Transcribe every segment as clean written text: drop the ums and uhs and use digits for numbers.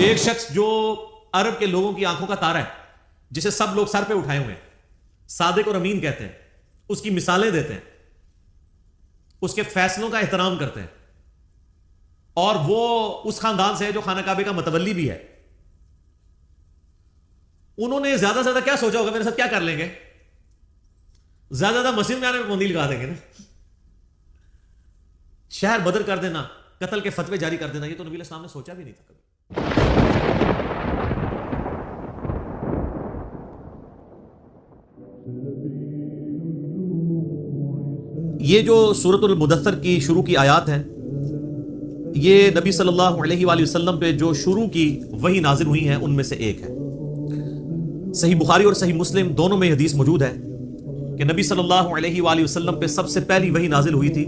ایک شخص جو عرب کے لوگوں کی آنکھوں کا تارا ہے، جسے سب لوگ سر پہ اٹھائے ہوئے ہیں، صادق اور امین کہتے ہیں، اس کی مثالیں دیتے ہیں، اس کے فیصلوں کا احترام کرتے ہیں، اور وہ اس خاندان سے ہے جو خانہ کعبے کا متولی بھی ہے. انہوں نے زیادہ سے زیادہ کیا سوچا ہوگا میرے ساتھ کیا کر لیں گے؟ زیادہ سے زیادہ مسجد میں آنے میں پابندی لگا دیں گے نا، شہر بدر کر دینا، قتل کے فتوے جاری کر دینا. یہ تو نبی علیہ السلام نے سوچا بھی نہیں تھا کبھی. یہ جو سورۃ المدثر کی شروع کی آیات ہیں، یہ نبی صلی اللہ علیہ وآلہ وسلم پہ جو شروع کی وحی نازل ہوئی ہیں ان میں سے ایک ہے. صحیح بخاری اور صحیح مسلم دونوں میں حدیث موجود ہے کہ نبی صلی اللہ علیہ وآلہ وسلم پہ سب سے پہلی وحی نازل ہوئی تھی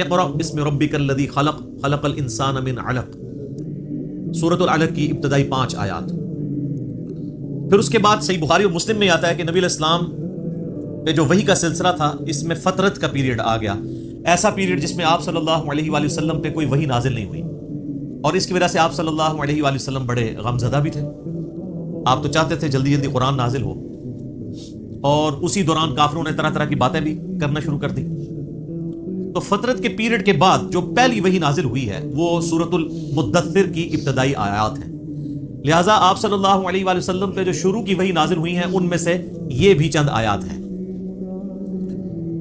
اقرأ بسم ربک الذی خلق خلق الانسان من علق، سورۃ العلق کی ابتدائی 5 آیات. پھر اس کے بعد صحیح بخاری اور مسلم میں آتا ہے کہ نبی علیہ السلام پہ جو وحی کا سلسلہ تھا اس میں فترت کا پیریڈ آ گیا، ایسا پیریڈ جس میں آپ صلی اللہ علیہ وآلہ وسلم پہ کوئی وحی نازل نہیں ہوئی، اور اس کی وجہ سے آپ صلی اللہ علیہ وآلہ وسلم بڑے غمزدہ بھی تھے. آپ تو چاہتے تھے جلدی جلدی قرآن نازل ہو، اور اسی دوران کافروں نے طرح طرح کی باتیں بھی کرنا شروع کر دی. تو فترت کے پیریڈ کے بعد جو پہلی وحی نازل ہوئی ہے وہ سورۃ المدثر کی ابتدائی آیات ہیں. لہٰذا آپ صلی اللہ علیہ وآلہ وسلم پہ جو شروع کی وحی نازل ہوئی ہیں ان میں سے یہ بھی چند آیات ہیں.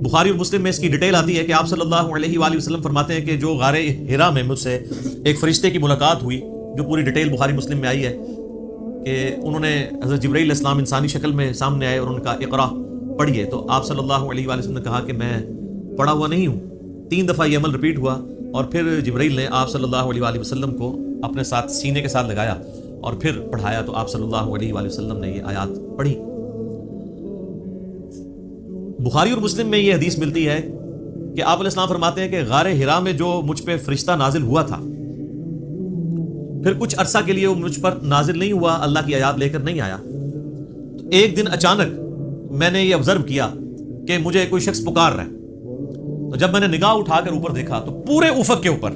بخاری اور مسلم میں اس کی ڈیٹیل آتی ہے کہ آپ صلی اللہ علیہ وآلہ وسلم فرماتے ہیں کہ جو غار حرا میں مجھ سے ایک فرشتے کی ملاقات ہوئی، جو پوری ڈیٹیل بخاری مسلم میں آئی ہے کہ انہوں نے حضرت جبرائیل علیہ السلام انسانی شکل میں سامنے آئے اور ان کا اقرا پڑھیے، تو آپ صلی اللہ علیہ وآلہ وسلم نے کہا کہ میں پڑھا ہوا نہیں ہوں. 3 دفعہ یہ عمل رپیٹ ہوا، اور پھر جبرائیل نے آپ صلی اللہ علیہ وآلہ وسلم کو اپنے ساتھ سینے کے ساتھ لگایا اور پھر پڑھایا، تو آپ صلی اللہ علیہ وآلہ وسلم نے یہ آیات پڑھی. بخاری اور مسلم میں یہ حدیث ملتی ہے کہ آپ علیہ السلام فرماتے ہیں کہ غار حرا میں جو مجھ پہ فرشتہ نازل ہوا تھا، پھر کچھ عرصہ کے لیے وہ مجھ پر نازل نہیں ہوا، اللہ کی آیات لے کر نہیں آیا. تو ایک دن اچانک میں نے یہ آبزرو کیا کہ مجھے کوئی شخص پکار رہا ہے. تو جب میں نے نگاہ اٹھا کر اوپر دیکھا تو پورے افق کے اوپر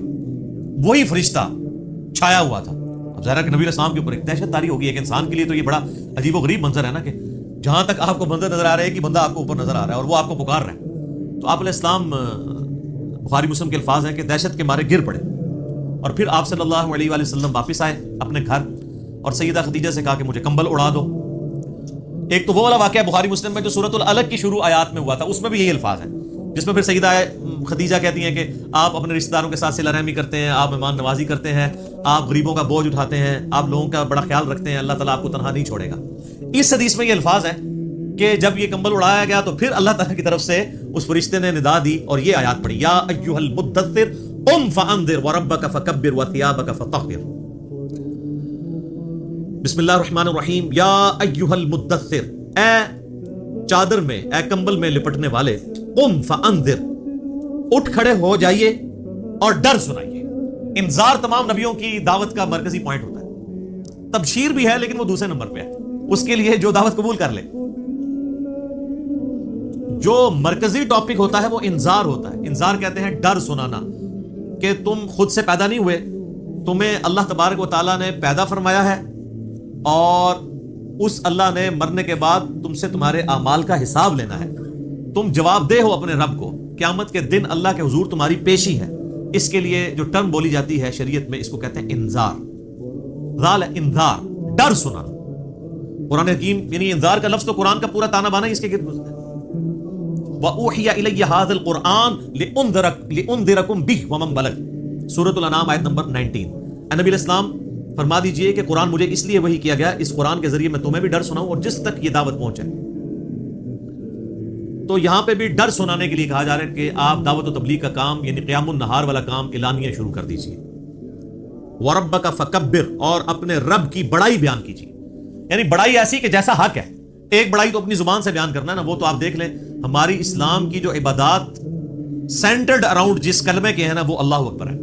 وہی فرشتہ چھایا ہوا تھا. اب ظاہر ہے کہ نبی علیہ السلام کے اوپر ایک دہشت طاری ہوگی. ایک انسان کے لیے تو یہ بڑا عجیب و غریب منظر ہے نا، کہ جہاں تک آپ کو منظر نظر آ رہا ہے کہ بندہ آپ کو اوپر نظر آ رہا ہے اور وہ آپ کو پکار رہا ہے. تو آپ علیہ السلام، بخاری مسلم کے الفاظ ہیں کہ دہشت کے مارے گر پڑے، اور پھر آپ صلی اللہ علیہ وآلہ وسلم واپس آئے اپنے گھر اور سیدہ خدیجہ سے کہا کہ مجھے کمبل اڑا دو. ایک تو وہ والا واقعہ بخاری مسلم میں جو سورۃ العلق کی شروع آیات میں ہوا تھا، اس میں بھی یہی الفاظ ہیں، جس میں پھر سیدہ خدیجہ کہتی ہیں کہ آپ اپنے رشتہ داروں کے ساتھ صلہ رحمی کرتے ہیں، آپ مہمان نوازی کرتے ہیں، آپ غریبوں کا بوجھ اٹھاتے ہیں، آپ لوگوں کا بڑا خیال رکھتے ہیں، اللہ تعالیٰ آپ کو تنہا نہیں چھوڑے گا. اس حدیث میں یہ الفاظ ہیں کہ جب یہ کمبل اڑایا گیا تو پھر اللہ تعالیٰ کی طرف سے اس فرشتے نے ندا دی اور یہ آیات پڑھی، یا ایھا المدثر قم فانذر وربک فکبر وثیابک فطہر. بسم اللہ الرحمن الرحیم. یا ایھا المدثر، اے چادر میں، اے کمبل میں لپٹنے والے، قم فانذر، اٹھ کھڑے ہو جائیے اور ڈر سنائیے. انذار تمام نبیوں کی دعوت کا مرکزی پوائنٹ ہوتا ہے. تبشیر بھی ہے لیکن وہ دوسرے نمبر پہ ہے، اس کے لیے جو دعوت قبول کر لے. جو مرکزی ٹاپک ہوتا ہے وہ انذار ہوتا ہے. انذار کہتے ہیں ڈر سنانا، کہ تم خود سے پیدا نہیں ہوئے، تمہیں اللہ تبارک و تعالیٰ نے پیدا فرمایا ہے، اور اس اللہ نے مرنے کے بعد تم سے تمہارے اعمال کا حساب لینا ہے. تم جواب دہ ہو اپنے رب کو، قیامت کے دن اللہ کے حضور تمہاری پیشی ہے. اس کے لیے جو ٹرم بولی جاتی ہے شریعت میں، اس کو کہتے ہیں انذار. ذال انذار، ڈر سنانا. قرآن حکیم یعنی انذار کا لفظ تو قرآن کا پورا تانا بانا اس کے گرد گزرتا ہے. وَأُوحِيَ إِلَيَّ هَذَا الْقُرْآنُ لِأُنذِرَكُمْ بِهِ وَمَنْ بَلَغَ، سورۃ الانعام آیت نمبر 19. اے نبی علیہ السلام فرما دیجئے کہ قرآن مجھے اس لیے وحی کیا گیا، اس قرآن کے ذریعے میں تمہیں بھی ڈر سناؤں اور جس تک یہ دعوت پہنچے. تو یہاں پہ بھی ڈر سنانے کے لیے کہا جا رہا ہے کہ آپ دعوت و تبلیغ کا کام یعنی قیام النہار والا کام اعلانیہ شروع کر دیجئے. وَرَبَّكَ فَكَبِّرْ، اور اپنے رب کی بڑائی بیان کیجیے، یعنی بڑائی ایسی کہ جیسا حق ہے. ایک بڑائی تو اپنی زبان سے بیان کرنا ہے نا، وہ تو آپ دیکھ لیں ہماری اسلام کی جو عبادات سینٹرڈ اراؤنڈ جس کلمے کے ہیں نا، وہ اللہ اکبر ہے.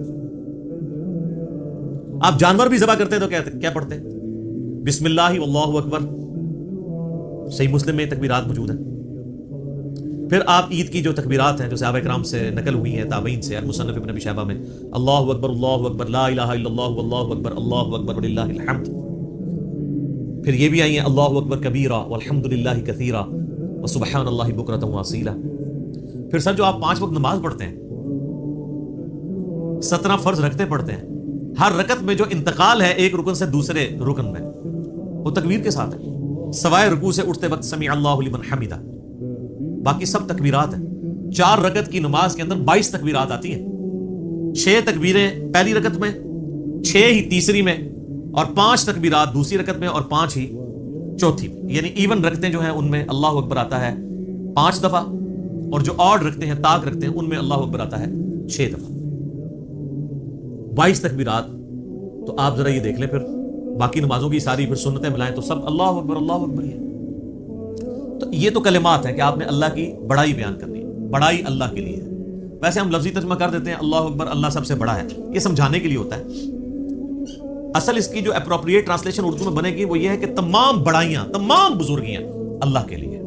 آپ جانور بھی ذبح کرتے تو کیا پڑھتے؟ بسم اللہ واللہ اکبر. صحیح مسلم میں تکبیرات موجود ہیں. پھر آپ عید کی جو تکبیرات ہیں جو صحابہ کرام سے نقل ہوئی ہیں، تابعین سے، المصنف ابن ابی شیبہ میں، اللہ اکبر لا الہ الا اللہ واللہ اکبر اللہ اکبر وللہ الحمد. پھر یہ بھی آئی ہیں اللہ اکبر کبیرہ والحمد للہ کثیرہ وسبحان اللہ بکرۃ واصیلہ۔ پھر سر جو آپ 5 وقت نماز پڑھتے ہیں، 17 فرض رکھتے پڑھتے ہیں، ہر رکعت میں جو انتقال ہے ایک رکن سے دوسرے رکن میں وہ تکبیر کے ساتھ ہے، سوائے رکوع سے اٹھتے وقت سمیع اللہ لمن حمدہ، باقی سب تکبیرات ہیں۔ 4 رکعت کی نماز کے اندر 22 تکبیرات آتی ہیں، 6 تکبیریں پہلی رکعت میں، 6 ہی تیسری میں، اور 5 تکبیرات دوسری رکعت میں، اور 5 ہی چوتھی میں۔ یعنی ایون رکھتے جو ہیں ان میں اللہ اکبر آتا ہے 5 دفعہ، اور جو آڈ رکھتے ہیں طاق رکھتے ہیں ان میں اللہ اکبر آتا ہے 6 دفعہ۔ 22 تکبیرات۔ تو آپ ذرا یہ دیکھ لیں، پھر باقی نمازوں کی ساری پھر سنتیں ملائیں تو سب اللہ اکبر ہی ہے۔ تو یہ تو کلمات ہیں کہ آپ نے اللہ کی بڑائی بیان کرنی ہے، بڑائی اللہ کے لیے ہے۔ ویسے ہم لفظی ترجمہ کر دیتے ہیں اللہ اکبر، اللہ سب سے بڑا ہے، یہ سمجھانے کے لیے ہوتا ہے۔ اصل اس کی جو اپروپریٹ ٹرانسلیشن اردو میں بنے گی وہ یہ ہے کہ تمام بڑائیاں، تمام بزرگیاں اللہ کے لیے۔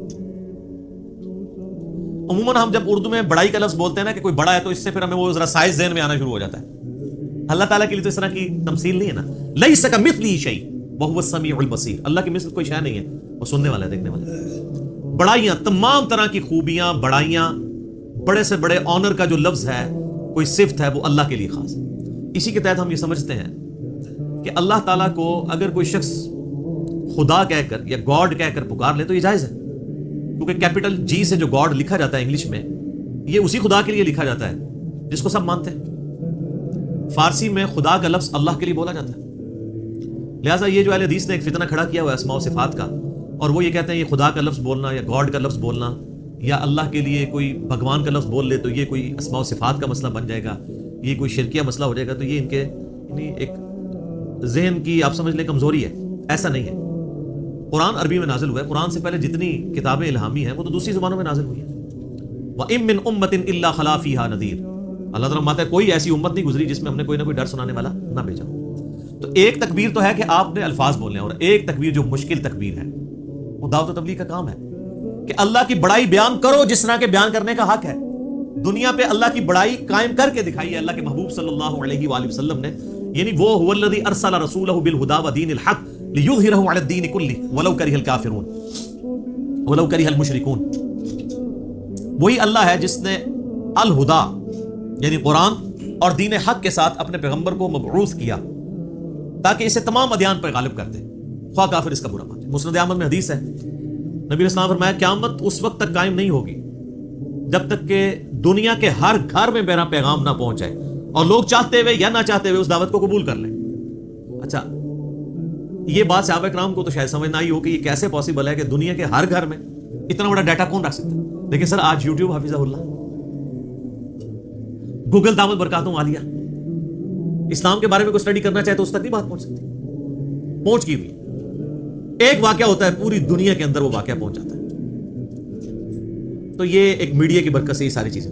عموماً ہم جب اردو میں بڑائی کا لفظ بولتے ہیں نا کہ کوئی بڑا ہے، تو اس سے پھر ہمیں وہ ذرا سائز ذہن میں آنا شروع ہو جاتا ہے۔ اللہ تعالیٰ کے لیے تو اس طرح کی تمثیل نہیں ہے نا، لیس کمثلہ شیء وہو السمیع البصیر، اللہ کی مثل کوئی شے نہیں ہے، وہ سننے والا ہے، دیکھنے والا ہے۔ بڑائیاں، تمام طرح کی خوبیاں، بڑائیاں، بڑے سے بڑے آنر کا جو لفظ ہے، کوئی صفت ہے، وہ اللہ کے لیے خاص ہے۔ اسی کے تحت ہم یہ سمجھتے ہیں کہ اللہ تعالیٰ کو اگر کوئی شخص خدا کہہ کر یا گاڈ کہہ کر پکار لے تو یہ جائز ہے، کیونکہ کیپٹل جی سے جو گاڈ لکھا جاتا ہے انگلش میں، یہ اسی خدا کے لیے لکھا جاتا ہے جس کو سب مانتے ہیں۔ فارسی میں خدا کا لفظ اللہ کے لیے بولا جاتا ہے۔ لہٰذا یہ جو اہل حدیث نے ایک فتنہ کھڑا کیا ہوا ہے اسماء و صفات کا، اور وہ یہ کہتے ہیں یہ خدا کا لفظ بولنا یا گاڈ کا لفظ بولنا یا اللہ کے لیے کوئی بھگوان کا لفظ بول لے تو یہ کوئی اسماء و صفات کا مسئلہ بن جائے گا، یہ کوئی شرکیہ مسئلہ ہو جائے گا۔ تو یہ ان کے ایک ذہن کی آپ سمجھ لیں کمزوری ہے، ایسا نہیں ہے۔ قرآن عربی میں نازل ہوا ہے، قرآن سے پہلے جتنی کتابیں الہامی ہیں وہ تو دوسری زبانوں میں نازل ہوئی ہیں۔ وَإِن مِّن أُمَّةٍ إِلَّا خَلَا فِيهَا نَذِيرٌ، اللہ تعالیٰ فرماتا ہے کوئی ایسی امت نہیں گزری جس میں ہم نے کوئی نہ کوئی ڈر سنانے والا نہ بھیجا۔ تو ایک تکبیر تو ہے کہ آپ نے الفاظ بولنے ہیں، اور ایک تکبیر جو مشکل تکبیر ہے وہ دعوت و تبلیغ کا کام ہے کہ اللہ کی بڑائی بیان کرو جس طرح کے بیان کرنے کا حق ہے۔ دنیا پہ اللہ کی بڑائی قائم کر کے دکھائی ہے اللہ کے محبوب صلی اللہ علیہ وآلہ وسلم نے، یعنی وہ هو الذی ارسل رسولہ بالہدی ودین الحق لیظہرہ علی الدین کلہ ولو کرہ الکافرون ولو کرہ المشرکون۔ وہی اللہ ہے جس نے الہدا یعنی قرآن اور دین حق کے ساتھ اپنے پیغمبر کو مبعوث کیا تاکہ اسے تمام ادیان پر غالب کر دے، خواہ کافر اس کا برا مانے۔ مسند احمد میں حدیث ہے، نبی علیہ السلام فرمایا قیامت اس وقت تک قائم نہیں ہوگی جب تک کہ دنیا کے ہر گھر میں میرا پیغام نہ پہنچ جائے اور لوگ چاہتے ہوئے یا نہ چاہتے ہوئے اس دعوت کو قبول کر لیں۔ اچھا، یہ بات صحابہ کرام کو تو شاید سمجھ نہ آئی ہو کہ یہ کیسے پاسبل ہے کہ دنیا کے ہر گھر میں اتنا بڑا ڈیٹا کون رکھ سکتا ہے؟ لیکن سر آج یوٹیوب حافظہ اللہ، گوگل دامت برکاتوں عالیہ، اسلام کے بارے میں کوئی اسٹڈی کرنا چاہے تو اس تک نہیں بات پہنچ سکتی، پہنچ کی ہوئی ایک واقعہ ہوتا ہے پوری دنیا کے اندر وہ واقعہ پہنچ جاتا ہے۔ تو یہ ایک میڈیا کی برکت سے یہ ساری چیزیں،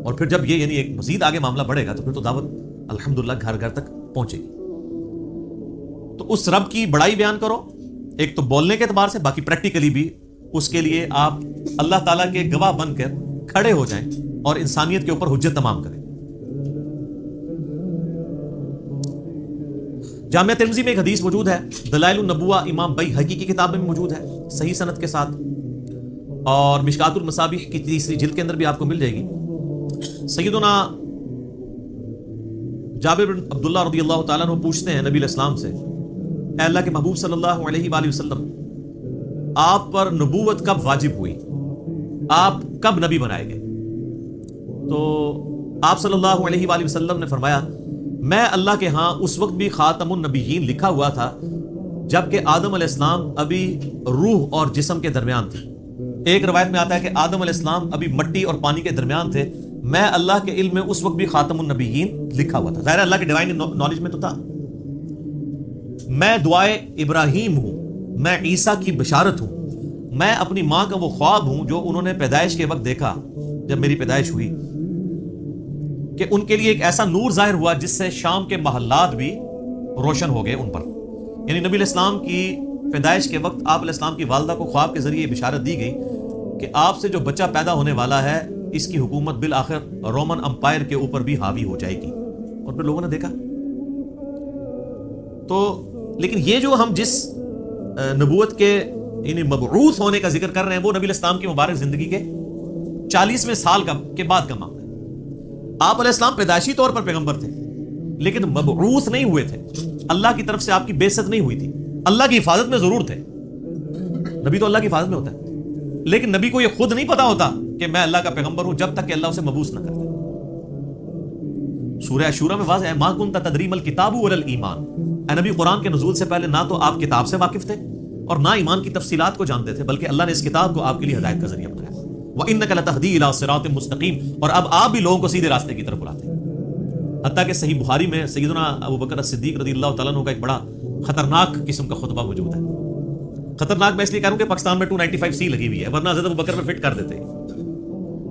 اور پھر جب یہ یعنی ایک مزید آگے معاملہ بڑھے گا تو پھر تو دعوت الحمدللہ گھر گھر تک پہنچے گی۔ تو اس رب کی بڑائی بیان کرو، ایک تو بولنے کے اعتبار سے، باقی پریکٹیکلی بھی اس کے لیے آپ اللہ تعالیٰ کے گواہ بن کر کھڑے ہو جائیں اور انسانیت کے اوپر حجت تمام کریں۔ جامعہ ترمذی میں ایک حدیث موجود ہے، دلائل النبوہ امام بیہقی کی کتاب میں موجود ہے صحیح سند کے ساتھ، اور مشکات المصابیح کی 3 جلد کے اندر بھی آپ کو مل جائے گی۔ سیدنا جابر بن عبداللہ رضی اللہ تعالیٰ عنہ پوچھتے ہیں نبی علیہ السلام سے، اے اللہ کے محبوب صلی اللہ علیہ وآلہ وسلم، آپ پر نبوت کب واجب ہوئی؟ آپ کب نبی بنائے گئے؟ تو آپ صلی اللہ علیہ وآلہ وسلم نے فرمایا، میں اللہ کے ہاں اس وقت بھی خاتم النبیین لکھا ہوا تھا جبکہ آدم علیہ السلام ابھی روح اور جسم کے درمیان تھے۔ ایک روایت میں آتا ہے کہ آدم علیہ السلام ابھی مٹی اور پانی کے درمیان تھے، میں اللہ کے علم میں اس وقت بھی خاتم النبیین لکھا ہوا تھا۔ ظاہر اللہ کے ڈیوائن نالج میں تو تھا۔ میں دعائے ابراہیم ہوں، میں عیسیٰ کی بشارت ہوں، میں اپنی ماں کا وہ خواب ہوں جو انہوں نے پیدائش کے وقت دیکھا جب میری پیدائش ہوئی، کہ ان کے لیے ایک ایسا نور ظاہر ہوا جس سے شام کے محلات بھی روشن ہو گئے ان پر۔ یعنی نبی علیہ السلام کی پیدائش کے وقت آپ علیہ السلام کی والدہ کو خواب کے ذریعے بشارت دی گئی کہ آپ سے جو بچہ پیدا ہونے والا ہے اس کی حکومت بالآخر رومن امپائر کے اوپر بھی حاوی ہو جائے گی، اور پھر لوگوں نے دیکھا۔ تو لیکن یہ جو ہم جس نبوت کے یعنی مبعوث ہونے کا ذکر کر رہے ہیں وہ نبی علیہ السلام کی مبارک زندگی کے 40ویں سال کے بعد کا معاملہ ہے۔ آپ علیہ السلام پیدائشی طور پر پیغمبر تھے لیکن مبعوث نہیں ہوئے تھے، اللہ کی طرف سے آپ کی بعثت نہیں ہوئی تھی، اللہ کی حفاظت میں ضرور تھے، نبی تو اللہ کی حفاظت میں ہوتا ہے، لیکن نبی کو یہ خود نہیں پتا ہوتا کہ میں اللہ کا پیغمبر ہوں جب تک کہ اللہ اسے مبعوث نہ کرتا۔ سورہ شورى میں واضح ہے ما كنت تدري ما الكتاب ولا الایمان، اے نبی قرآن کے نزول سے پہلے نہ تو آپ کتاب سے واقف تھے اور نہ ایمان کی تفصیلات کو جانتے تھے، بلکہ اللہ نے اس کتاب کو آپ کے لیے ہدایت کا ذریعہ بنایا۔ وَإِنَّكَ لَتَهْدِي إِلَىٰ صِرَاطٍ مُسْتَقِيمٍ، اور اب آپ بھی لوگوں کو سیدھے راستے کی طرف بلاتے ہیں۔ حتیٰ کہ صحیح بخاری میں سیدنا ابوبکر صدیق رضی اللہ تعالیٰ عنہ کا ایک بڑا خطرناک قسم کا خطبہ موجود ہے۔ خطرناک میں اس لیے کہہ رہا ہوں کہ پاکستان میں 295C لگی ہوئی ہے، ورنہ حضرت ابوبکر میں فٹ کر دیتے ہیں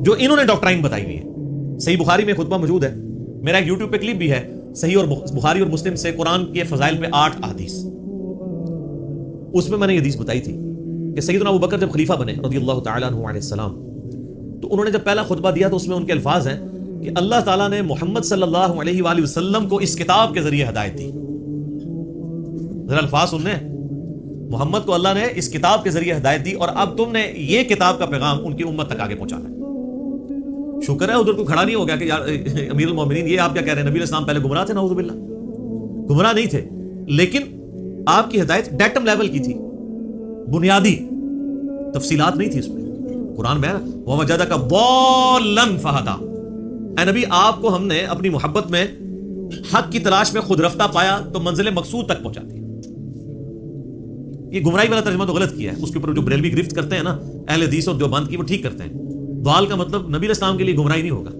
جو انہوں نے ڈاکٹرائن بتائی ہوئی ہے۔ صحیح بخاری میں خطبہ موجود ہے، میرا ایک یوٹیوب پہ کلپ بھی ہے، صحیح اور بخاری اور مسلم سے قرآن کے فضائل پہ 8 احادیث، اس میں نے یہ حدیث بتائی تھی کہ سیدنا ابوبکر جب خلیفہ بنے رضی اللہ تعالیٰ عنہ علیہ السلام، تو انہوں نے جب پہلا خطبہ دیا تو اس میں ان کے الفاظ ہیں کہ اللہ تعالیٰ نے محمد صلی اللہ علیہ وآلہ وسلم کو اس کتاب کے ذریعے ہدایت دی۔ ذرا الفاظ سن لیں، محمد کو اللہ نے اس کتاب کے ذریعے ہدایت دی اور اب تم نے یہ کتاب کا پیغام ان کی امت تک آگے پہنچانا ہے۔ شکر ہے ادھر کو کھڑا نہیں ہو گیا کہ یار امیر المومنین یہ آپ کیا کہہ رہے ہیں، نبی علیہ السلام پہلے گمراہ تھے، نعوذ باللہ، گمراہ نہیں تھے، لیکن آپ کی ہدایت ڈیٹم لیول کی تھی، بنیادی تفصیلات نہیں تھی اس میں۔ قرآن میں وَوَجَدَكَ ضَالًّا فَهَدَىٰ، اے نبی آپ کو ہم نے اپنی محبت میں حق کی تلاش میں خود رفتہ پایا تو منزل مقصود تک پہنچا دیا۔ یہ گمراہی والا ترجمہ تو غلط کیا ہے، اس کے اوپر جو بریلوی گرفت کرتے ہیں نا اہل حدیث اور دیوبند کی، وہ ٹھیک کرتے ہیں۔ ضال کا مطلب نبی علیہ السلام کے لیے گمراہی نہیں ہوگا،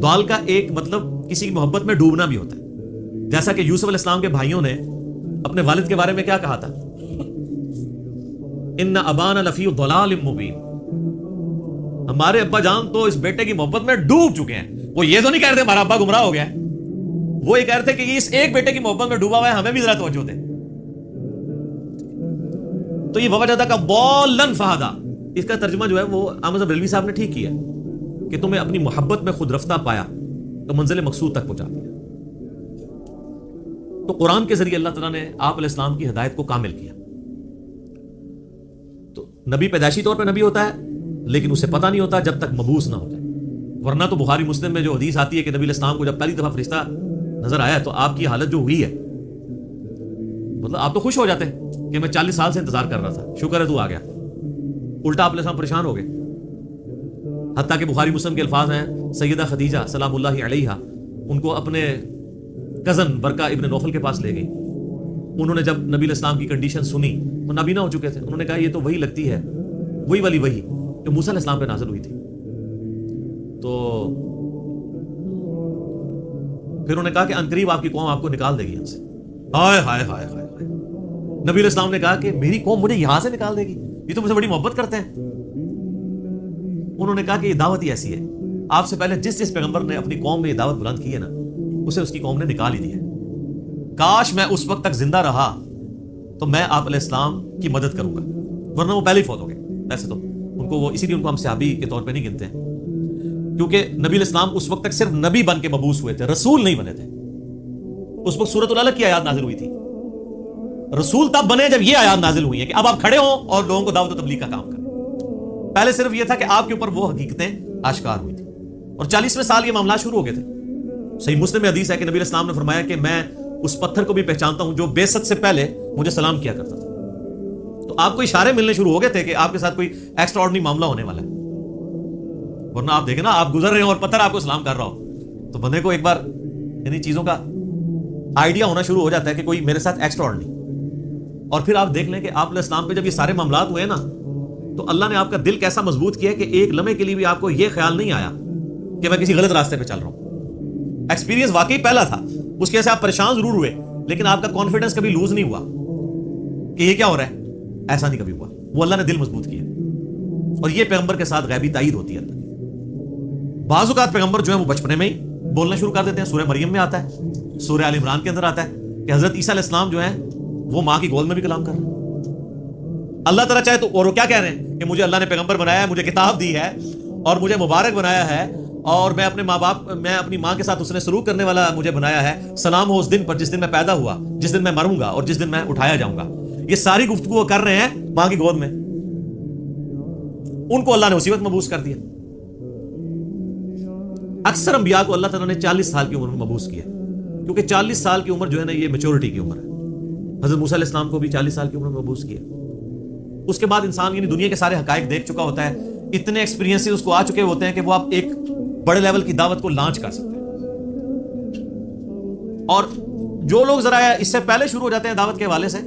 ضال کا ایک مطلب کسی کی محبت میں ڈوبنا بھی ہوتا ہے، جیسا کہ یوسف علیہ السلام کے بھائیوں نے اپنے والد کے بارے میں کیا کہا تھا، ان ابانا لفی ضلال مبین، ہمارے ابا جان تو اس بیٹے کی محبت میں ڈوب چکے ہیں۔ وہ یہ تو نہیں کہہ رہے ہمارا ابا گمراہ ہو گیا ہے، وہ یہ کہہ رہے تھے کہ یہ اس ایک بیٹے کی محبت میں ڈوبا ہوا ہے، ہمیں بھی ذرا توجہ دے۔ تو یہ وَوَجَدَكَ ضَالًّا فَهَدَىٰ، اس کا ترجمہ جو ہے وہ احمد بریلوی صاحب نے ٹھیک کیا کہ تمہیں اپنی محبت میں خود رفتہ پایا تو منزل مقصود تک پہنچا دیا۔ تو قرآن کے ذریعے اللہ تعالیٰ نے آپ علیہ السلام کی ہدایت کو کامل کیا۔ تو نبی پیدائشی طور پہ نبی ہوتا ہے لیکن اسے پتہ نہیں ہوتا جب تک مبعوث نہ ہو جائے، ورنہ تو بخاری مسلم میں جو حدیث آتی ہے کہ نبی علیہ السلام کو جب پہلی دفعہ فرشتہ نظر آیا تو آپ کی حالت جو ہوئی ہے، مطلب آپ تو خوش ہو جاتے کہ میں 40 سال سے انتظار کر رہا تھا، شکر ہے تو آ گیا۔ الٹا آپ علیہ السلام پریشان ہو گئے، حتیٰ کہ بخاری مسلم کے الفاظ ہیں سیدہ خدیجہ سلام اللہ علیہا ان کو اپنے کزن برقہ ابن نوفل کے پاس لے گئی۔ انہوں نے جب نبی علیہ السلام کی کنڈیشن سنی، وہ نابینا ہو چکے تھے، انہوں نے کہا یہ تو وہی لگتی ہے، وہی والی وہی جو موسیٰ علیہ السلام پہ نازل ہوئی تھی۔ تو پھر انہوں نے کہا کہ عنقریب آپ کی قوم آپ کو نکال دے گی یہاں سے۔ ہائے ہائے ہائے ہائے، نبی علیہ السلام نے کہا کہ میری قوم مجھے یہاں سے نکال دے گی، یہ تو مجھ سے بڑی محبت کرتے ہیں۔ انہوں نے کہا کہ یہ دعوت ہی ایسی ہے، آپ سے پہلے جس پیغمبر نے اپنی قوم میں یہ دعوت بلند کی ہے نا، اسے اس کی قوم نے نکال ہی دیا ہے۔ کاش میں اس وقت تک زندہ رہا تو میں آپ علیہ السلام کی مدد کروں گا، ورنہ وہ پہلے ہی فوت ہو گئے۔ ویسے تو ان کو وہ اسی لیے ان کو ہم صحابی کے طور پہ نہیں گنتے ہیں، کیونکہ نبی علیہ السلام اس وقت تک صرف نبی بن کے مبعوث ہوئے تھے، رسول نہیں بنے تھے۔ اس وقت سورۃ العلق کی آیات نازل ہوئی تھی، رسول تب بنے جب یہ آیات نازل ہوئی ہیں کہ اب آپ کھڑے ہوں اور لوگوں کو دعوت و تبلیغ کا کام کریں۔ پہلے صرف یہ تھا کہ آپ کے اوپر وہ حقیقتیں آشکار ہوئی تھی، اور 40ویں سال یہ معاملات شروع ہو گئے تھے۔ صحیح مسلم میں حدیث ہے کہ نبی علیہ السلام نے فرمایا کہ میں اس پتھر کو بھی پہچانتا ہوں جو بعثت سے پہلے مجھے سلام کیا کرتا تھا۔ تو آپ کو اشارے ملنے شروع ہو گئے تھے کہ آپ کے ساتھ کوئی ایکسٹرا آرڈنری معاملہ ہونے والا ہے، ورنہ آپ دیکھیں نا آپ گزر رہے ہو اور پتھر آپ کو سلام کر رہا ہو تو بندے کو ایک بار انہیں چیزوں کا آئیڈیا ہونا شروع ہو جاتا ہے کہ کوئی میرے ساتھ ایکسٹرا آرڈنری۔ اور پھر آپ دیکھ لیں کہ آپ علیہ السلام پہ جب یہ سارے معاملات ہوئے نا تو اللہ نے آپ کا دل کیسا مضبوط کیا کہ ایک لمحے کے لیے بھی آپ کو یہ خیال نہیں آیا کہ میں کسی غلط راستے پہ چل رہا ہوں۔ ایکسپیرینس واقعی پہلا تھا، اس کی وجہ سے آپ پریشان ضرور ہوئے لیکن آپ کا کانفیڈنس کبھی لوز نہیں ہوا کہ یہ کیا ہو رہا ہے، ایسا نہیں کبھی ہوا۔ وہ اللہ نے دل مضبوط کیا، اور یہ پیغمبر کے ساتھ غیبی تائید ہوتی ہے اللہ کی۔ بعض اوقات پیغمبر جو ہے وہ بچپنے میں ہی بولنا شروع کر دیتے ہیں، سورہ مریم میں آتا ہے، سورہ آل عمران کے اندر آتا ہے کہ حضرت عیسیٰ علیہ السلام جو ہیں وہ ماں کی گود میں بھی کلام کر رہے ہیں۔ اللہ تعالیٰ چاہے تو، اور وہ کیا کہہ رہے ہیں کہ مجھے اللہ نے پیغمبر بنایا ہے، مجھے کتاب دی ہے اور مجھے مبارک بنایا ہے، اور میں اپنے ماں باپ، میں اپنی ماں کے ساتھ اس نے سلوک کرنے والا مجھے بنایا ہے۔ سلام ہو اس دن پر جس دن میں پیدا ہوا، جس دن میں مروں گا اور جس دن میں اٹھایا جاؤں گا۔ یہ ساری گفتگو کر رہے ہیں ماں کی گود میں. ان کو اللہ نے اسی وقت مبعوث کر دیا. اکثر انبیاء کو اللہ تعالیٰ نے 40 سال کی عمر میں مبعوث کیا، کیونکہ 40 سال کی عمر جو ہے نا یہ میچورٹی کی عمر ہے. حضرت موسیٰ علیہ السلام کو بھی 40 سال کی عمر میں مبعوث کیا. اس کے بعد انسان یعنی دنیا کے سارے حقائق دیکھ چکا ہوتا ہے، اتنے ایکسپیرینس اس کو آ چکے ہوتے ہیں کہ وہ آپ ایک بڑے لیول کی دعوت کو لانچ کر سکتے ہیں. اور جو لوگ ذرا اس سے پہلے شروع ہو جاتے ہیں دعوت کے حوالے سے،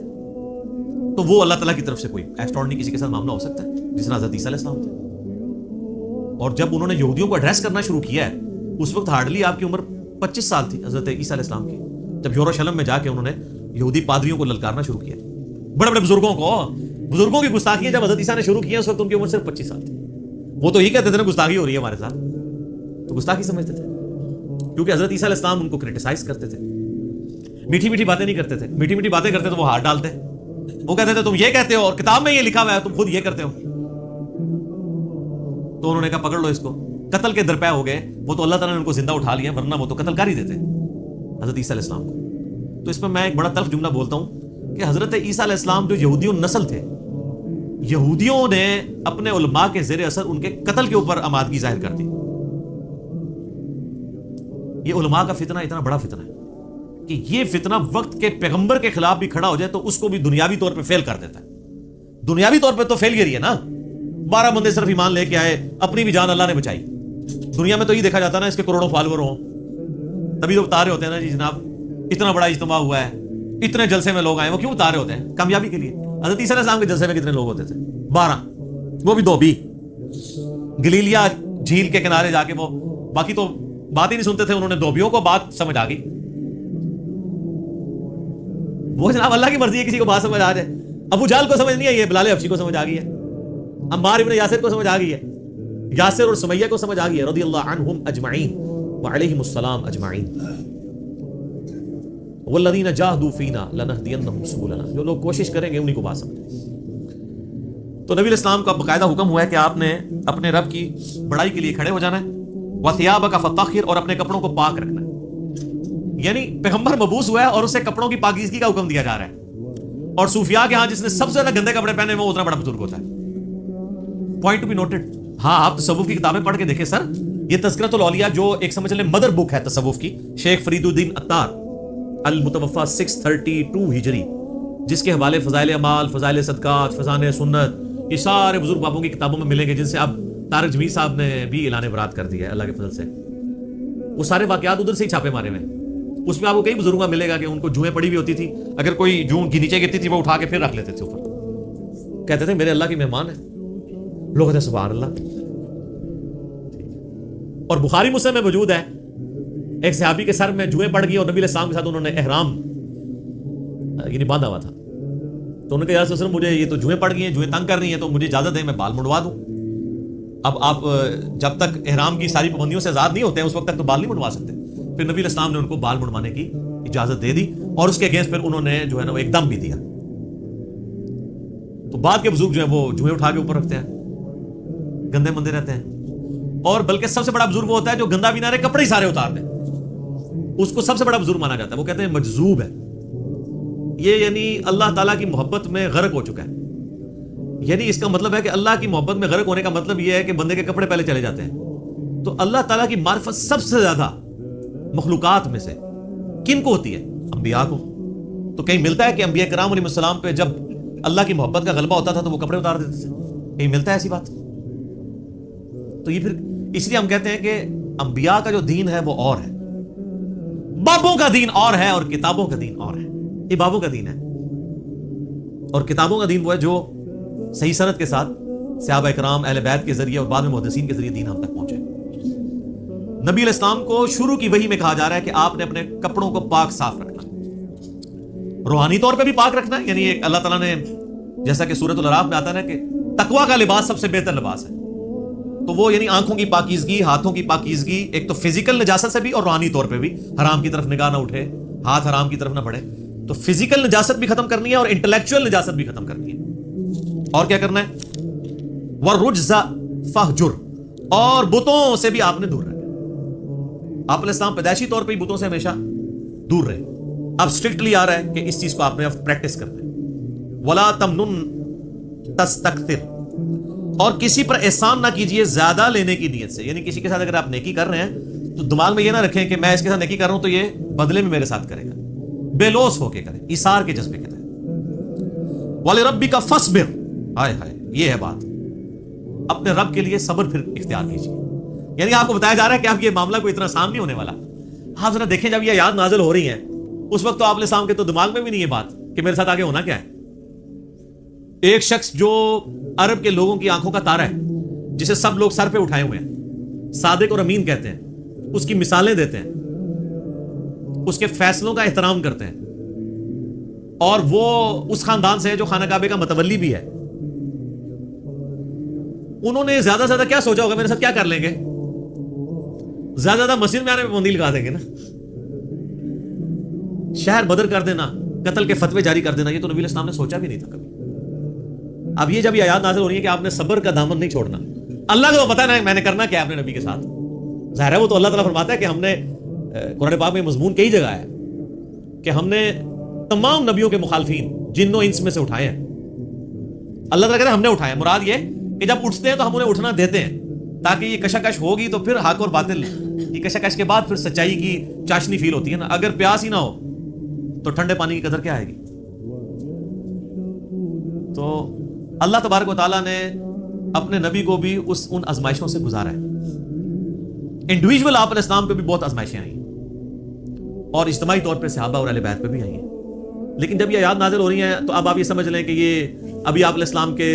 تو وہ اللہ تعالیٰ کی طرف سے کوئی ایکسٹراڈنری کسی کے ساتھ معاملہ ہو سکتا ہے، جس طرح حضرت عیسیٰ علیہ السلام تھے. اور جب انہوں نے یہودیوں کو ایڈریس کرنا شروع کیا ہے، اس وقت ہارڈلی آپ کی عمر 25 سال تھی حضرت عیسیٰ علیہ السلام کی، جب یروشلم میں جا کے انہوں نے یہودی پادریوں کو للکارنا شروع کیا. بڑے بڑے بزرگوں کی گستاخیاں جب حضرت عیسیٰ نے شروع کی اس وقت ان کی عمر صرف 25 سال تھی. وہ تو یہ کہتے تھے نا گستاخی ہو رہی ہے ہمارے ساتھ، تو گستاخی سمجھتے تھے، کیونکہ حضرت عیسیٰ علیہ السلام ان کو کرٹیسائز کرتے تھے. میٹھی میٹھی باتیں نہیں کرتے تھے، میٹھی میٹھی باتیں کرتے تو وہ ہاتھ ڈالتے. وہ کہتے تھے تم یہ کہتے ہو اور کتاب میں یہ لکھا ہوا ہے، تم خود یہ کرتے ہو. تو انہوں نے کہا پکڑ لو اس کو. قتل کے درپے ہو گئے. وہ تو اللہ تعالیٰ نے ان کو زندہ اٹھا لیا، ورنہ وہ تو قتل کر ہی دیتے حضرت عیسیٰ علیہ السلام کو. تو اس میں میں ایک بڑا تلخ جملہ بولتا ہوں کہ حضرت عیسیٰ علیہ السلام جو یہودیوں نسل تھے، یہودیوں نے اپنے علماء کے زیر اثر ان کے قتل کے اوپر آمادگی ظاہر کر دی. یہ علماء کا فتنہ اتنا بڑا فتنہ ہے کہ یہ فتنہ وقت کے پیغمبر کے خلاف بھی کھڑا ہو جائے تو اس کو بھی دنیاوی طور پہ فیل کر دیتا ہے. دنیاوی طور پہ تو فیلئر ہی ہے نا. 12 بندے صرف ایمان لے کے آئے، اپنی بھی جان اللہ نے بچائی. دنیا میں تو یہ دیکھا جاتا ہے نا اس کے کروڑوں فالوور ہوں، تبھی تو بتا رہے ہوتے ہیں نا جی جناب اتنا بڑا اجتماع ہوا ہے، اتنے جلسے میں لوگ آئے. وہ کیوں بتا رہے ہوتے ہیں؟ کامیابی کے لیے. حضرت عیسیٰ علیہ السلام کے جلسے میں کتنے لوگ ہوتے تھے؟ 12، وہ بھی 2 بھی گلیلیا جھیل کے کنارے جا کے. وہ باقی تو بات ہی نہیں سنتے تھے. انہوں نے دھوبیوں کو بات سمجھ آ گئی. وہ جناب اللہ کی مرضی ہے کسی کو بات سمجھ آ جائے. ابو جہل کو سمجھ نہیں آئی ہے، بلال حبشی کو سمجھ آ گئی ہے، عمار ابن یاسر کو سمجھ آ گئی ہے، یاسر اور سمیہ کو سمجھ آ گئی ہے رضی اللہ عنہم اجمعین وعلیہم السلام اجمعین. والذین جاہدوا فینا لنہدینہم سبلنا. جو لوگ کوشش کریں گے انہی کو بات سمجھ. تو نبی الاسلام کا باقاعدہ حکم ہوا ہے کہ آپ نے اپنے رب کی بڑائی کے لیے کھڑے ہو جانا ہے. وثیابک فطہر، اور اپنے کپڑوں کو پاک رکھنا ہے. یعنی پیغمبر مبعوث ہوا ہے اور اسے کپڑوں کی پاکیزگی کا حکم دیا جا رہا ہے. اور صوفیاء کے ہاں جس نے سب سے زیادہ گندے کپڑے پہنے وہ اتنا بڑا بزرگ ہوتا ہے. Point to be noted. ہاں آپ تصوف کی کتابیں پڑھ کے دیکھیں سر. یہ تذکرۃ الاولیاء جو ایک سمجھ لیں مدر بک ہے تصوف کی، شیخ فرید الدین عطار المتوفا 632 ہجری، جس کے حوالے فضائل اعمال، فضائل صدقات، فضائل سنت، یہ سارے بزرگ بابوں کی کتابوں میں ملیں گے، جن سے اب طارق جمیل صاحب نے بھی اعلان برات کر دیا ہے اللہ کے فضل سے. وہ سارے واقعات ادھر سے ہی چھاپے مارے ہوئے. اس میں آپ کو کئی بزرگوں کا ملے گا کہ ان کو جوئیں پڑی ہوئی ہوتی تھی، اگر کوئی جوں کی نیچے گرتی تھی وہ اٹھا کے پھر رکھ لیتے تھے اوپر. کہتے تھے میرے اللہ کی مہمان ہے. لوگ کہتے ہیں سبحان اللہ. اور بخاری مسلم میں موجود ہے ایک صحابی کے سر میں جوئیں پڑ گئی اور نبی علیہ السلام کے ساتھ انہوں نے احرام یعنی باندھا ہوا تھا. تو انہوں نے کہا یا رسول اللہ مجھے یہ تو جوئیں پڑ گئی ہیں، جوئیں تنگ کر رہی ہیں، تو مجھے اجازت دیں میں بال منڈوا دوں. اب آپ جب تک احرام کی ساری پابندیوں سے آزاد نہیں ہوتے ہیں اس وقت تک تو بال نہیں منڈوا سکتے. پھر نبی علیہ السلام نے ان کو بال منڈوانے کی اجازت دے دی اور اس کے اگینسٹ پھر انہوں نے جو ہے نا وہ ایک دم بھی دیا. تو بعد کے بزرگ جو ہیں وہ جوئیں اٹھا کے اوپر رکھتے ہیں، گندے مندے رہتے ہیں. اور بلکہ سب سے بڑا بزرگ وہ ہوتا ہے جو گندا بھی نہ رہے، کپڑے ہی سارے اتار دے، اس کو سب سے بڑا بزرگ مانا جاتا ہے. وہ کہتے ہیں مجذوب ہے یہ، یعنی اللہ تعالیٰ کی محبت میں غرق ہو چکا ہے. یعنی اس کا مطلب ہے کہ اللہ کی محبت میں غرق ہونے کا مطلب یہ ہے کہ بندے کے کپڑے پہلے چلے جاتے ہیں. تو اللہ تعالیٰ کی معرفت سب سے زیادہ مخلوقات میں سے کن کو ہوتی ہے؟ انبیاء کو. تو کہیں ملتا ہے کہ انبیاء کرام علیہ السلام پہ جب اللہ کی محبت کا غلبہ ہوتا تھا تو وہ کپڑے اتار دیتے تھے؟ کہیں ملتا ہے ایسی بات؟ تو یہ پھر اس لیے ہم کہتے ہیں کہ انبیاء کا جو دین ہے وہ اور ہے، بابوں کا دین اور ہے اور کتابوں کا دین اور ہے. یہ بابوں کا دین ہے اور کتابوں کا دین وہ ہے جو صحیح سند کے ساتھ صحابہ کرام اہل بیت کے ذریعے اور بعد میں محدثین کے ذریعے دین ہم تک پہنچے. نبی علیہ السلام کو شروع کی وحی میں کہا جا رہا ہے کہ آپ نے اپنے کپڑوں کو پاک صاف رکھنا ہے، روحانی طور پہ بھی پاک رکھنا ہے. یعنی ایک اللہ تعالیٰ نے جیسا کہ سورۃ الاعراف میں آتا ہے کہ تقویٰ کا لباس سب سے بہتر لباس ہے. تو وہ یعنی آنکھوں کی پاکیزگی، ہاتھوں کی پاکیزگی، ایک تو فزیکل نجاست سے بھی اور روحانی طور پہ بھی. حرام کی طرف نگاہ نہ اٹھے، ہاتھ حرام کی طرف نہ بڑھے. تو فزیکل نجاست بھی ختم کرنی ہے اور انٹلیکچوئل نجاست بھی ختم کرنی ہے. اور کیا کرنا ہے؟ وَالرُّجْزَ فَاهْجُرْ، اور بتوں سے بھی آپ نے دور رہنا. آپ علیہ السلام پیدائشی طور پہ بتوں سے ہمیشہ دور رہے. اب اسٹرکٹلی آ رہا ہے کہ اس چیز کو آپ نے اب پریکٹس کرنا ہے. ولا تمنن تستکثر، اور کسی پر احسان نہ کیجیے زیادہ لینے کی نیت سے. یعنی کسی کے ساتھ اگر آپ نیکی کر رہے ہیں تو دماغ میں یہ نہ رکھیں کہ میں اس کے ساتھ نیکی کر رہا ہوں تو یہ بدلے میں میرے ساتھ کرے گا. بے لوث ہو کے کریں، ایثار کے جذبے کے تحت. وَلِرَبِّكَ فَاصْبِرْ، ہائے ہائے یہ ہے بات، اپنے رب کے لیے صبر پھر اختیار کیجیے. یعنی آپ کو بتایا جا رہا ہے کہ آپ یہ معاملہ کوئی اتنا آسان نہیں ہونے والا. آپ ذرا دیکھیں جب یہ آیات نازل ہو رہی ہیں اس وقت تو آپ علیہ السلام کے تو دماغ میں بھی نہیں یہ بات کہ میرے ساتھ آگے ہونا کیا ہے. ایک شخص جو عرب کے لوگوں کی آنکھوں کا تارا ہے، جسے سب لوگ سر پہ اٹھائے ہوئے ہیں، صادق اور امین کہتے ہیں، اس کی مثالیں دیتے ہیں، اس کے فیصلوں کا احترام کرتے ہیں، اور وہ اس خاندان سے ہے جو خانہ کعبے کا متولی بھی ہے. انہوں نے زیادہ سے زیادہ کیا سوچا ہوگا میرے ساتھ کیا کر لیں گے؟ زیادہ سے زیادہ مسجد میں آنے پہ بندی لگا دیں گے نا، شہر بدر کر دینا، قتل کے فتوے جاری کر دینا. یہ تو نبی علیہ السلام نے سوچا بھی نہیں تھا کبھی. اب یہ جب یہ آیات نازل ہو رہی ہے کہ آپ نے صبر کا دامن نہیں چھوڑنا، اللہ کو پتا ہے میں نے کرنا کیا اپنے نبی کے ساتھ. ظاہر ہے وہ تو اللہ تعالیٰ فرماتا ہے کہ ہم نے قرآن پاک میں مضمون کئی جگہ ہے کہ ہم نے تمام نبیوں کے مخالفین جن و انس میں سے اٹھائے ہیں. اللہ تعالیٰ کہتے ہیں ہم نے اٹھائے. مراد یہ کہ جب اٹھتے ہیں تو ہم انہیں اٹھنا دیتے ہیں تاکہ یہ کشاکش ہوگی تو پھر حق اور باطل کی کشاکش کے بعد پھر سچائی کی چاشنی فیل ہوتی ہے نا. اگر پیاس ہی نہ ہو تو ٹھنڈے پانی کی قدر کیا آئے گی؟ تو اللہ تبارک و تعالیٰ نے اپنے نبی کو بھی ان آزمائشوں سے گزارا ہے. انڈیویجول آپ علیہ السلام پہ بھی بہت آزمائشیں آئی اور اجتماعی طور پہ صحابہ اور اہل بیت پہ بھی آئی ہیں. لیکن جب یہ آیات نازل ہو رہی ہیں تو اب آپ یہ سمجھ لیں کہ یہ ابھی آپ علیہ السلام کے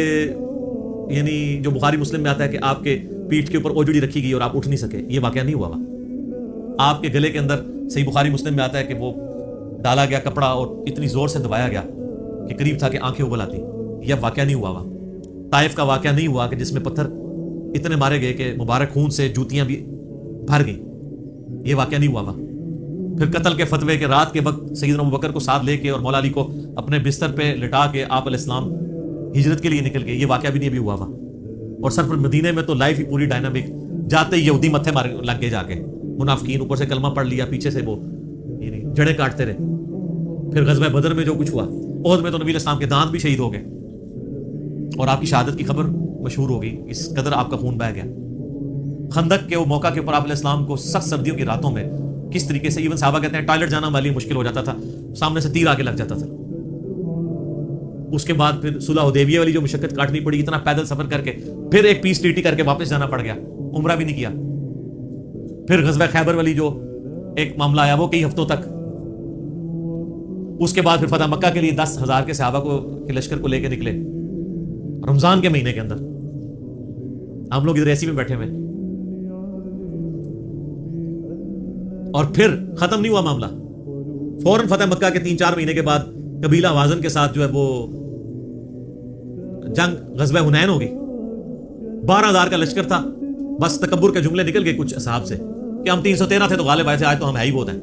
یعنی جو بخاری مسلم میں آتا ہے کہ آپ کے پیٹھ کے اوپر اوجڑی رکھی گئی اور آپ اٹھ نہیں سکے، یہ واقعہ نہیں ہوا. آپ کے گلے کے اندر صحیح بخاری مسلم میں آتا ہے کہ وہ ڈالا گیا کپڑا اور اتنی زور سے دبایا گیا کہ قریب تھا کہ آنکھیں ابل آتی. یہ واقعہ نہیں ہوا. طائف کا واقعہ نہیں ہوا کہ جس میں پتھر اتنے مارے گئے کہ مبارک خون سے جوتیاں بھی بھر گئیں. یہ واقعہ نہیں ہوا. پھر قتل کے فتوے کے رات کے وقت سیدنا ابوبکر کو ساتھ لے کے اور مولا علی کو اپنے بستر پہ لٹا کے آپ علیہ السلام ہجرت کے لیے نکل گئے. یہ واقعہ بھی نہیں ابھی ہوا. اور سر پر مدینے میں تو لائف ہی پوری ڈائنامک، جاتے ہی یہودی متھے مار لگ کے جا کے منافقین، اوپر سے کلمہ پڑھ لیا، پیچھے سے وہ یعنی جڑیں کاٹتے رہے. پھر غزوہ بدر میں جو کچھ ہوا، احد میں تو نبی علیہ السلام کے دانت بھی شہید ہو گئے اور آپ کی شہادت کی خبر مشہور ہو گئی، اس قدر آپ کا خون بہہ گیا. خندق کے وہ موقع کے اوپر آپ علیہ السلام کو سخت سردیوں کی راتوں میں کس طریقے سے ایون صحابہ کہتے ہیں ٹوائلٹ جانا ہمارے لیے مشکل ہو جاتا تھا، سامنے سے تیر آ کے لگ جاتا تھا. اس کے بعد پھر صلح حدیبیہ والی جو مشقت کاٹنی پڑی، اتنا پیدل سفر کر کے، پھر ایک پیس ٹریٹی کر کے واپس جانا پڑ گیا، عمرہ بھی نہیں کیا. پھر غزوہ خیبر والی جو ایک معاملہ آیا وہ کئی ہفتوں تک. اس کے بعد پھر فتح مکہ کے لیے 10,000 کے صحابہ کو کے لشکر کو لے کے نکلے رمضان کے مہینے کے اندر. ہم لوگ ادھر ایسی میں بیٹھے ہوئے اور پھر ختم نہیں ہوا معاملہ. فوراً فتح مکہ کے 3-4 مہینے کے بعد قبیلہ حوازن کے ساتھ جو ہے وہ جنگ غزوہ حنین ہو گئی. 12,000 کا لشکر تھا. بس تکبر کے جملے نکل گئے کچھ اصحاب سے کہ ہم 313 تھے تو غالب آئے تھے، آج تو ہم ہے ہی بہت ہیں.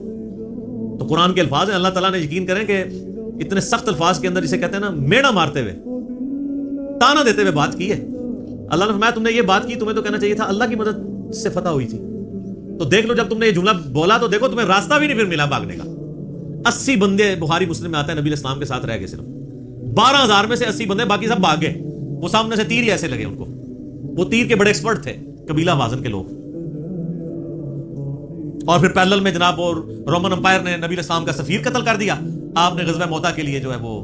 تو قرآن کے الفاظ ہیں، اللہ تعالیٰ نے یقین کریں کہ اتنے سخت الفاظ کے اندر جسے کہتے ہیں نا میڑا مارتے ہوئے، تانا دیتے ہوئے بات کی ہے. اللہ نے فرمایا تم نے یہ بات کی، تمہیں تو کہنا چاہیے تھا اللہ کی مدد سے فتح ہوئی تھی. تو دیکھ لو جب تم نے یہ جملہ بولا تو دیکھو تمہیں راستہ بھی نہیں پھر ملا بھاگنے کا. 80 بندے بخاری مسلم میں آتا ہے نبی علیہ السلام کے ساتھ رہ گئے صرف. 12,000 میں سے 80 بندے، باقی سب بھاگ گئے. وہ سامنے سے تیر ہی ایسے لگے ان کو. وہ تیر کے بڑے ایکسپرٹ تھے قبیلہ حوازن کے لوگ. اور پھر پیرلل میں جناب اور رومن امپائر نے نبی علیہ السلام کا سفیر قتل کر دیا. آپ نے غزوہ موتا کے لیے جو ہے وہ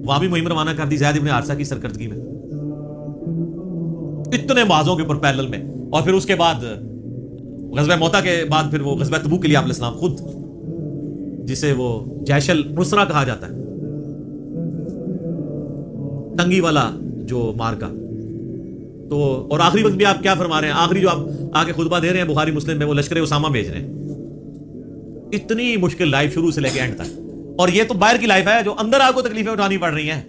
وہاں بھی مہم روانہ کر دی زید ابن حارثہ کی سرکردگی میں. اتنے معاذوں کے اوپر پیرلل میں. اور پھر اس کے بعد غزوہ موتا کے بعد پھر وہ غزوہ تبوک کے لیے آپ علیہ السلام خود، جسے وہ جیش العسرہ کہا جاتا ہے، تنگی والا جو مارکا. تو اور آخری وقت بھی آپ کیا فرما رہے ہیں، آخری جو آپ آگے خطبہ دے رہے ہیں بخاری مسلم میں، وہ لشکر اسامہ بھیج رہے ہیں. اتنی مشکل لائف شروع سے لے کے اینڈ تک. اور یہ تو باہر کی لائف ہے جو اندر آپ کو تکلیفیں اٹھانی پڑ رہی ہیں.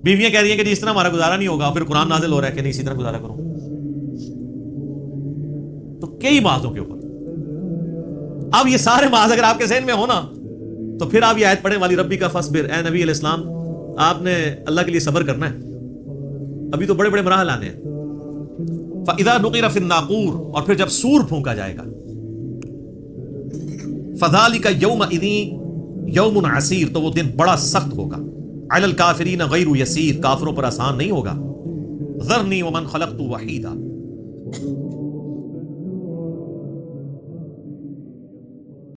بیویاں کہہ رہی ہیں کہ جی اس طرح ہمارا گزارا نہیں ہوگا، پھر قرآن نازل ہو رہا ہے کہ نہیں اسی طرح گزارا کرو. تو کئی معاذوں کے اوپر. اب یہ سارے معاذ اگر آپ کے ذہن میں ہونا تو پھر آپ یہ آیت پڑھیں والی ربی کا فصبر، اے نبی علیہ السلام آپ نے اللہ کے لیے صبر کرنا ہے. ابھی تو بڑے بڑے مراحل آنے ہیں. فَإِذَا نُقِرَ فِي النَّاقُورِ، اور پھر جب سور پھونکا جائے گا، فَذَلِكَ يَوْمَئِذٍ يَوْمٌ عَسِيرٌ، تو وہ دن بڑا سخت ہوگا. علی الکافرین غیر یسیر، کافروں پر آسان نہیں ہوگا. ذرنی ومن خلقت وحیدا،